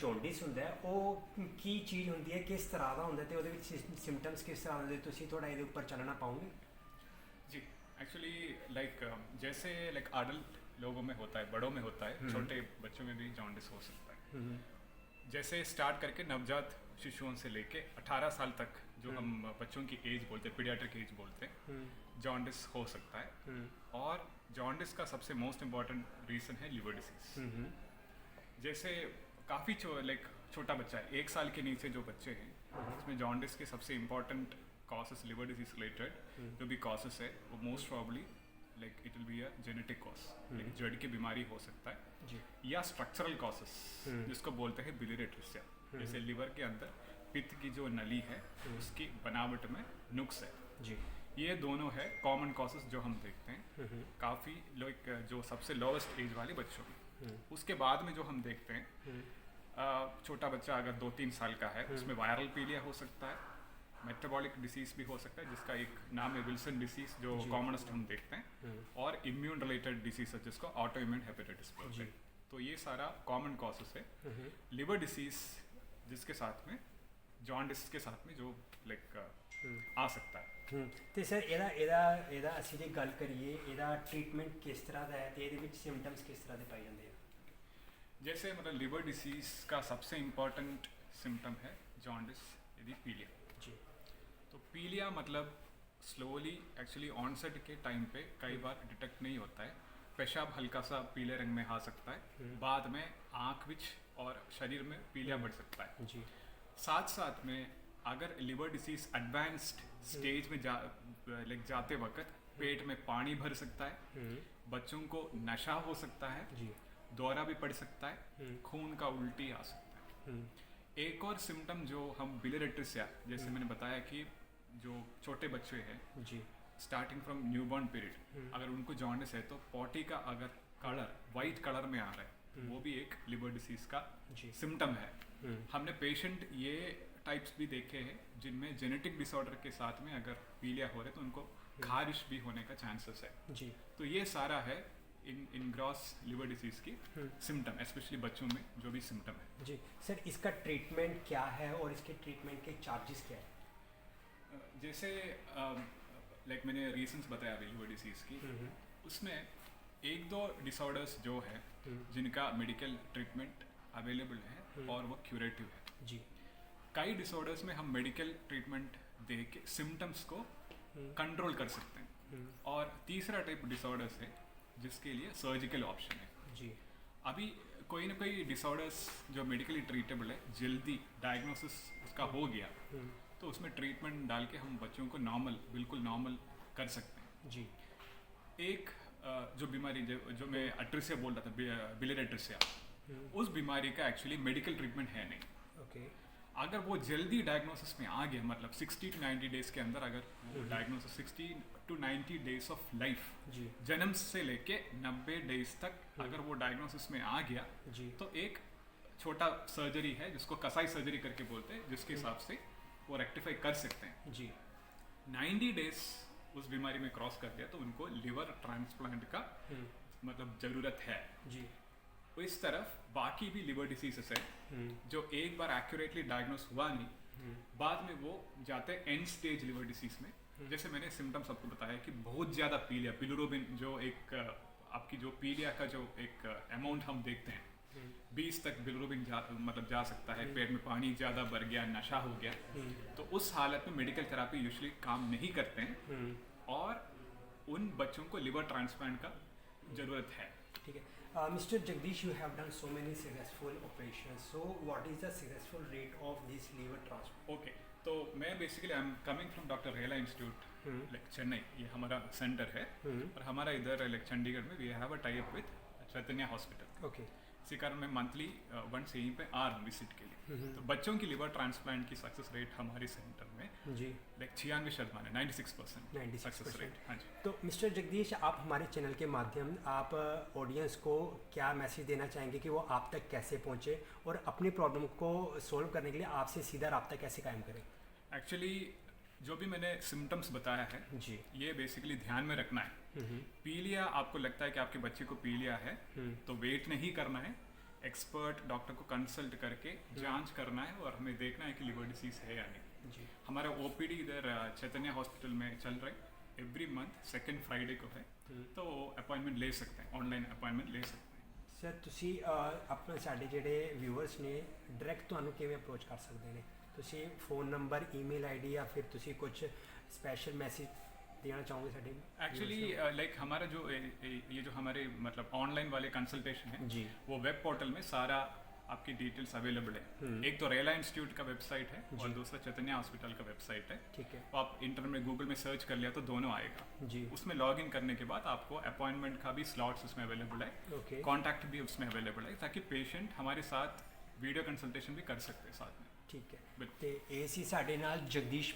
Jaundice ਹੁੰਦਾ ਹੈ ਉਹ ਕੀ ਚੀਜ਼ ਹੁੰਦੀ ਹੈ, ਕਿਸ ਤਰ੍ਹਾਂ ਦਾ ਹੁੰਦਾ ਹੈ ਤੇ ਉਹਦੇ ਵਿੱਚ ਸਿੰਪਟਮਸ ਕਿਸ ਤਰ੍ਹਾਂ ਹੁੰਦੇ, ਤੁਸੀਂ ਥੋੜਾ ਇਹਦੇ ਉੱਪਰ ਚੱਲਣਾ ਪਾਓਗੇ? जी एक्चुअली जैसे अडल्ट लोगों में होता है, बड़ों में होता है, छोटे बच्चों में भी जॉन्डिस हो सकता है। जैसे स्टार्ट करके नवजात शिशुओं से लेके 18 साल तक जो हम बच्चों की एज बोलते हैं, पीडियाट्रिक एज बोलते हैं, जॉन्डिस हो सकता है। और जॉन्डिस का सबसे मोस्ट इम्पॉर्टेंट रीज़न है लिवर डिसीज। जैसे काफ़ी छोटा बच्चा है, 1 साल के नीचे जो बच्चे हैं, इसमें जॉन्डिस के सबसे important causes liver disease related जो भी कॉसेस है वो most probably it will be a genetic cause, जड़ की बीमारी हो सकता है जी। या स्ट्रक्चरल कॉसेस जिसको बोलते हैं बिलियरी अट्रेसिया। जैसे लिवर के अंदर पित्त की जो नली है उसकी बनावट में नुक्स है जी। ये दोनों है कॉमन कॉसेस जो हम देखते हैं काफ़ी लोग जो सबसे लोवेस्ट एज वाले बच्चों में। उसके बाद में जो हम देखते हैं छोटा बच्चा अगर 2-3 साल का है उसमें वायरल पीलिया हो सकता है, मेटाबॉलिक डिसीज भी हो सकता है जिसका एक नाम है विल्सन डिसीज जो कॉमनस्ट हम देखते हैं, और इम्यून रिलेटेड डिसीज है जिसको ऑटो इम्यून हेपेटाइटिस बोलते हैं। तो ये सारा कॉमन कॉसेस है लिवर डिसीज जिसके साथ में जॉन्डिस के साथ में जो आ सकता है। ਤੇ ਸਰ ਇਹਦਾ ਅਸੀਂ ਜੇ ਗੱਲ ਕਰੀਏ ਇਹਦਾ ਟ੍ਰੀਟਮੈਂਟ ਕਿਸ ਤਰ੍ਹਾਂ ਦਾ ਹੈ ਤੇ ਇਹਦੇ ਵਿੱਚ ਸਿੰਪਟਮਸ ਕਿਸ ਤਰ੍ਹਾਂ ਦੇ ਪਾਏ ਜਾਂਦੇ ਆ? जैसे लिवर डिसीज का सबसे इम्पॉर्टेंट सिम्टम है जॉन्डिस यदि पीलिया। जी। तो पीलिया स्लोली एक्चुअली ऑनसेट के टाइम पे कई बार डिटेक्ट नहीं होता है। पेशाब हल्का सा पीले रंग में आ सकता है, बाद में आँख विच और शरीर में पीलिया बढ़ सकता है जी। साथ साथ में अगर लिवर डिसीज एडवांस्ड स्टेज में जाते वक्त पेट में पानी भर सकता है, बच्चों को नशा हो सकता है जी। दौरा भी पड़ सकता है, खून का उल्टी आ सकता है। एक और सिम्टम जो हम बिलियरी अट्रेसिया जैसे मैंने बताया कि जो छोटे बच्चे हैं जी। स्टार्टिंग फ्रॉम न्यूबॉर्न पीरियड अगर उनको जॉन्डिस है तो पॉटी का अगर कलर वाइट कलर में आ रहा है वो भी एक लिवर डिसीज का सिम्टम है। हमने पेशेंट ये टाइप्स भी देखे हैं जिनमें जेनेटिक डिसऑर्डर के साथ में अगर पीलिया हो रहे तो उनको खारिश भी होने का चांसेस है जी। तो ये सारा है इन ग्रॉस लिवर डिसीज की सिम्टम, स्पेशली बच्चों में जो भी सिम्टम है। जी सर, इसका ट्रीटमेंट क्या है और इसके ट्रीटमेंट के चार्जेस क्या है? जैसे मैंने रीजंस बताया अभी लिवर डिसीज की, उसमें 1-2 डिसऑर्डर्स जो है जिनका मेडिकल ट्रीटमेंट अवेलेबल है और वो क्यूरेटिव है जी। कई डिसऑर्डर्स में हम मेडिकल ट्रीटमेंट दे के सिम्टम्स को कंट्रोल कर सकते हैं, और तीसरा टाइप डिसऑर्डर्स है जिसके लिए सर्जिकल ऑप्शन है जी। अभी कोई ना कोई डिसऑर्डर्स जो मेडिकली ट्रीटेबल है जल्दी डायग्नोसिस उसका हो गया तो उसमें ट्रीटमेंट डाल के हम बच्चों को बिल्कुल नॉर्मल कर सकते हैं जी। एक जो बीमारी जो मैं अट्रेसिया बोल रहा था बिलियरी अट्रेसिया, उस बीमारी का एक्चुअली मेडिकल ट्रीटमेंट है नहीं। ओके। अगर वो जल्दी डायग्नोसिस में आ गया 60 to 90 डेज के अंदर अगर वो diagnosis 60 to 90 days of life जी। जन्म से लेके 90 डेज तक अगर वो डायग्नोसिस में आ गया जी। तो एक छोटा सर्जरी है जिसको कसाई सर्जरी करके बोलते हैं जिसके हिसाब से वो रेक्टिफाई कर सकते हैं जी। 90 डेज उस बीमारी में क्रॉस कर दिया तो उनको लिवर ट्रांसप्लांट का ज़रूरत है जी। तो इस तरफ बाकी भी लिवर डिसीजेस है जो एक बार एक्यूरेटली डायग्नोस हुआ नहीं, बाद में वो जाते हैं एंड स्टेज लिवर डिसीज में। जैसे मैंने सिम्टम्स आपको बताया कि बहुत ज़्यादा पीलिया, बिलिरुबिन जो एक आपकी जो पीलिया का जो एक अमाउंट हम देखते हैं 20 तक बिलिरुबिन जा सकता है, पेट में पानी ज़्यादा भर गया, नशा हो गया, तो उस हालत में मेडिकल थेरापी यूजुअली काम नहीं करते हैं और उन बच्चों को लिवर ट्रांसप्लांट का ज़रूरत है। ठीक है। Mr. Jagdish, you have done so many successful operations. So, what is the successful rate of this liver transplant? Okay, तो मैं basically I am coming from doctor Rela institute Chennai, ये हमारा सेंटर है और हमारा इधर चंडीगढ़ में we have a tie up with Chaitanya hospital. Okay. इसी कारण मैं मंथली वंस यहीं पे आ रहा हूँ विजिट के लिए। तो बच्चों की लिवर ट्रांसप्लांट की सक्सेस रेट हमारे सेंटर में जी 96% है, 96% सक्सेस रेट। हाँ जी। तो मिस्टर जगदीश, आप हमारे चैनल के माध्यम आप ऑडियंस को क्या मैसेज देना चाहेंगे कि वो आप तक कैसे पहुँचे और अपनी प्रॉब्लम को सोल्व करने के लिए आपसे सीधा रब्ता कैसे कायम करें? एक्चुअली जो भी मैंने सिम्टम्स बताया है जी, ये बेसिकली ध्यान में रखना है। पीलिया आपको लगता है कि आपके बच्चे को पीलिया है तो वेट नहीं करना है, एक्सपर्ट डॉक्टर को कंसल्ट करके जांच करना है और हमें देखना है कि लिवर डिसीज है या नहीं। जी हमारा ओपीडी इधर चैतन्य हॉस्पिटल में चल रहा है, एवरी मंथ सेकेंड फ्राइडे को है, तो अपॉइंटमेंट ले सकते हैं, ऑनलाइन अपॉइंटमेंट ले सकते हैं। ਸਰ ਤੁਸੀਂ ਆਪਣੇ ਸਾਡੇ ਜਿਹੜੇ ਵਿਊਅਰਸ ਨੇ ਡਾਇਰੈਕਟ ਤੁਹਾਨੂੰ ਕਿਵੇਂ ਅਪਰੋਚ ਕਰ ਸਕਦੇ ਨੇ? ਤੁਸੀਂ ਫੋਨ ਨੰਬਰ, ਈਮੇਲ ਆਈਡੀ ਜਾਂ ਫਿਰ ਤੁਸੀਂ ਕੁਝ ਸਪੈਸ਼ਲ ਮੈਸੇਜ देना चाहोगे साढ़े एक्चुअली लाइक हमारा जो ये जो हमारे मतलब ऑनलाइन वाले कंसल्टेशन है जी वो वेब पोर्टल में सारा आपकी डिटेल्स अवेलेबल है। एक तो रेला इंस्टीट्यूट का वेबसाइट है और दूसरा चैतन्य हॉस्पिटल का वेबसाइट है। ठीक है, तो आप इंटरनेट में गूगल में सर्च कर लिया तो दोनों आएगा जी। उसमें लॉग इन करने के बाद आपको अपॉइंटमेंट का भी स्लॉट्स उसमें अवेलेबल है, ओके, कॉन्टैक्ट भी उसमें अवेलेबल है, ताकि पेशेंट हमारे साथ वीडियो कंसल्टेशन भी कर सकते हैं साथ में। ठीक है। बिल्कुल। तो ये सी साढ़े नाल जगदीश